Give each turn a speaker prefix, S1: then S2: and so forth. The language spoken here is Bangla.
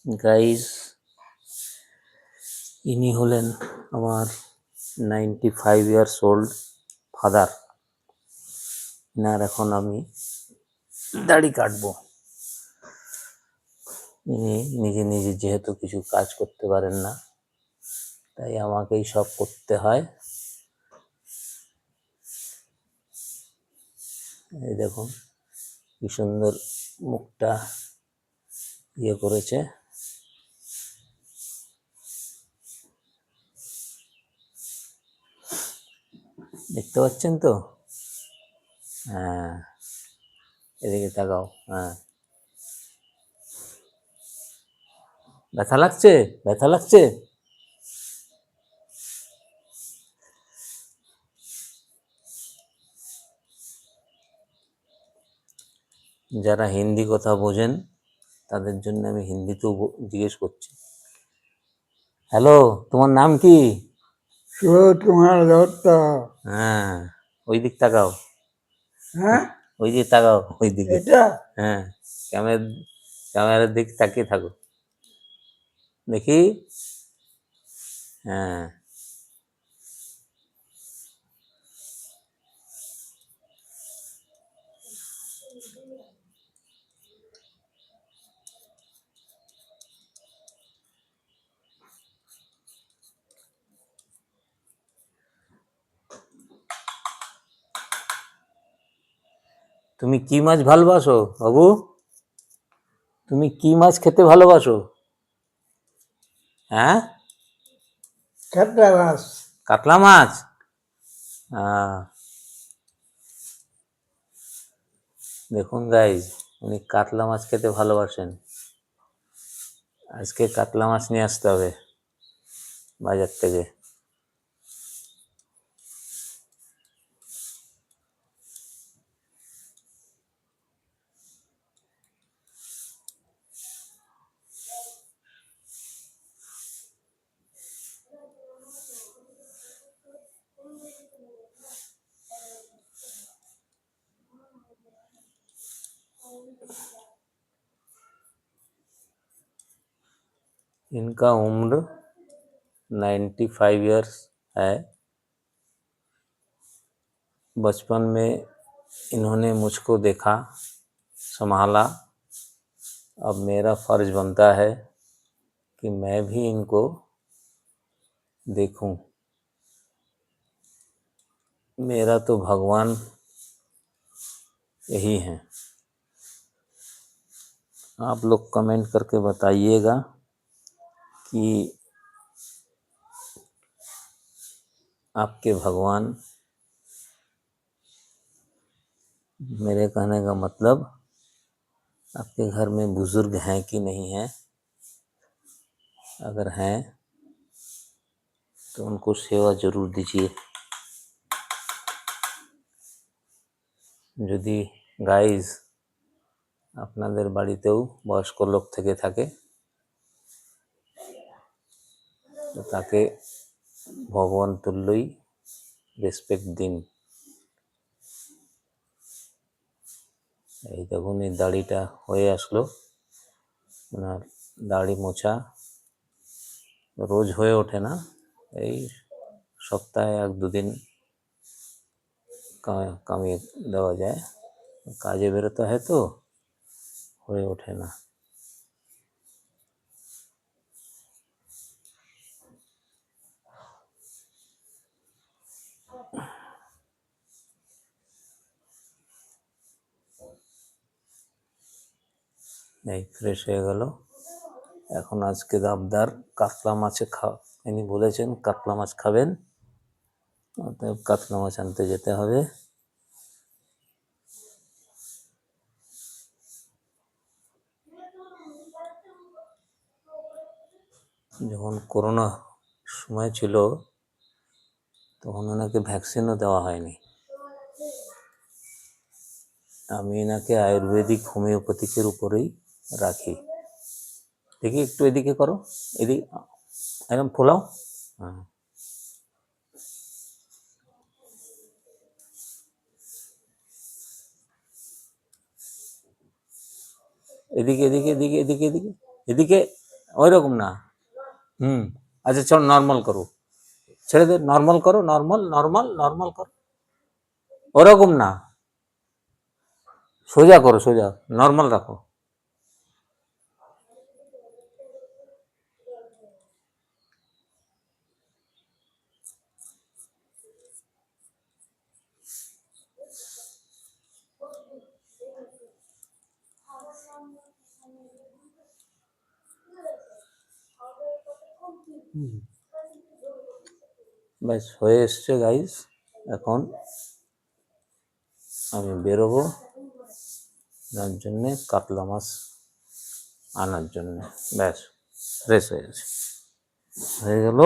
S1: গাইজ, ইনি হলেন আমার 95 ইয়ার্স ওল্ড ফাদার। ইনার এখন আমি দাড়ি কাটবো। ইনি নিজে নিজে যেহেতু কিছু কাজ করতে পারেন না, তাই আমাকেই সব করতে হয়। এই দেখুন কি সুন্দর মুখটা ইয়ে করেছে। দেখতে পাচ্ছেন তো? হ্যাঁ, এদিকে তাকাও। হ্যাঁ, ব্যথা লাগছে? ব্যথা লাগছে? যারা হিন্দি কথা বোঝেন তাদের জন্য আমি হিন্দিতেও জিজ্ঞেস করছি। হ্যালো, তোমার নাম কি?
S2: সুবোধ কুমার দত্ত।
S1: হ্যাঁ, ওই দিক তাকাও।
S2: হ্যাঁ,
S1: ওই দিকে তাকাও, ওই দিকে।
S2: এটা
S1: হ্যাঁ, ক্যামেরার দিক তাকিয়ে থাকো, দেখি। হ্যাঁ, তুমি কি মাছ ভালোবাসো বাবু? তুমি কি মাছ খেতে ভালোবাসো? হ্যাঁ,
S2: কাতলা মাছ।
S1: কাতলা মাছ। আহ, দেখুন গাইজ, উনি কাতলা মাছ খেতে ভালোবাসেন। আজকে কাতলা মাছ নিয়ে আসতে হবে বাজার থেকে। इनका उम्र 95 ईयर्स है। बचपन में इन्होंने मुझको देखा, संभाला। अब मेरा फर्ज बनता है कि मैं भी इनको देखूं। मेरा तो भगवान यही है। आप लोग कमेंट करके बताइएगा कि आपके भगवान, मेरे कहने का मतलब आपके घर में बुजुर्ग हैं कि नहीं हैं। अगर हैं तो उनको सेवा जरूर दीजिए। যদি গাইজ আপনাদের বাড়িতেও বয়স্ক লোক থেকে থাকে তো তাকে ভগবান তুল্যই রেসপেক্ট দিন। এই দেখুন, এই দাড়িটা হয়ে আসলো। ওনার দাড়ি মোছা রোজ হয়ে ওঠে না, এই সপ্তাহে 1-2 দিন কামিয়ে দেওয়া যায়। কাজে বেরোতে হয় তো হয়ে ওঠে না। এই ফ্রেশ হয়ে গেল। এখন আজকে আবদার কাতলা মাছে ইনি বলেছেন কাতলা মাছ খাবেন, অতএব কাতলা মাছ আনতে যেতে হবে। যখন করোনা সময় ছিল তখন ওনাকে ভ্যাকসিনও দেওয়া হয়নি। আমি এনাকে আয়ুর্বেদিক হোমিওপ্যাথিকের উপরেই রাখি। দেখি একটু এদিকে করো, এদিকে একদম ফোলাও। হ্যাঁ, এদিকে এদিকে এদিকে এদিকে এদিকে এদিকে ওই রকম না। আচ্ছা চল নর্মাল করো, ছেড়ে দে, নর্মাল করো, নর্মাল নর্মাল নর্মাল করো, ওরকম না, সোজা করো, সোজা নর্মাল রাখো। ব্যাস হয়ে এসছে গাইস। এখন আমি বেরোবো, যার জন্যে কাতলা মাছ আনার জন্য। ব্যাস ফ্রেশ হয়ে গেছে, হয়ে গেল।